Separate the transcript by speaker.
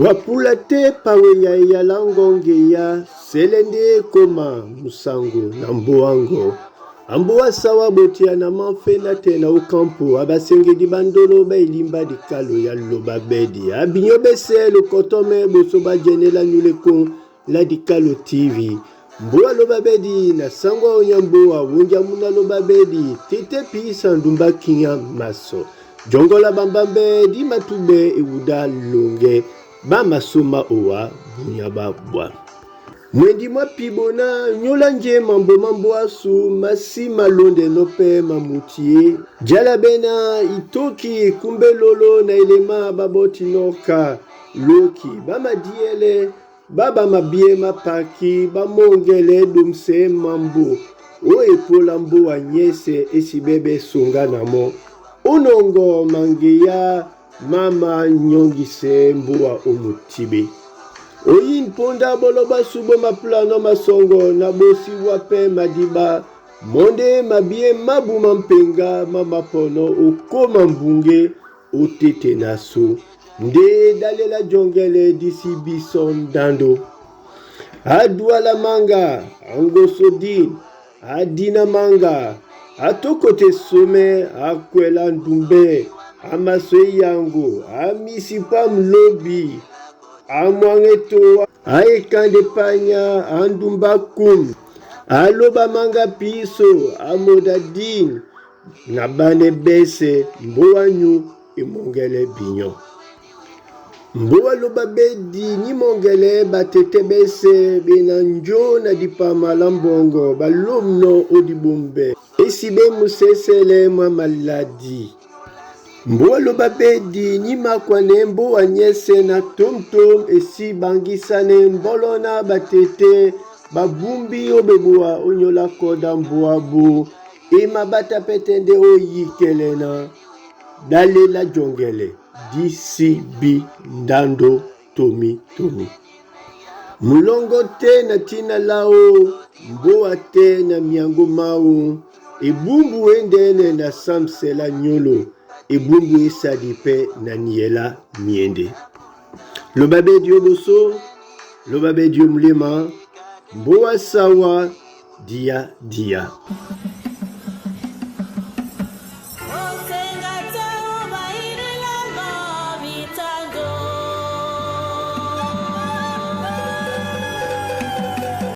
Speaker 1: Wapulate paweya ya langonge ya selende koma musango na mboango. Amboa sawa botia na manfena tena ukampo abasengedi bandolo ba ilimba di kalo ya loba bedi. Abinyo bese le kotome bosoba jenela nyuleko la di kalo TV. Mboa loba bedi na sangwa onyamboa wunja muna loba bedi tete pisa ndumba kinya maso. Jongola bambambe di matube ewuda longe ba masoma owa bunyaba bwa. Mwendi mwa pibona nyola nje mambo asu masi malonde nope mamutie. Jala bena itoki kumbe lolo na elema baboti noka loki. Bama diele baba mabie mapaki bamongele dumse mambo. O epola mbo wanyese esibebe songa namo. Unongo mangeya mama nyongise mboa omutibe. Oyin ponda boloba subo maplano masongo na bosi wape madiba. Monde mabie mabu mampenga mama pono okoma mbunge otete naso. Nde dalela jongele disi bison dando. Adwala manga angosodin adina manga. Atokote some akwela ndumbe amaswe yango amisipa mlobi amwangeto aekande panya andumba kum aloba manga piso amodadin nabane bese mboanyu imongele binyo mboa loba bedi ni mongele batete bese benanjo na dipama lambongo balomno odibombe esibe musesele mwa maladi. Mboa loba bedi ni makwane mboa nyese na tom esi bangisane mbolona batete babumbi obeboa onyola koda mboa bu ema bata petende oyikelena dalela jongele DCB ndando tomi. Mulongo te na tina lao mboa te na miango mau ebumbu endene na samsela nyolo ebumbu esadipe na niela miende. Loba bedi oboso, loba bedi omlema, mboa sawa dia.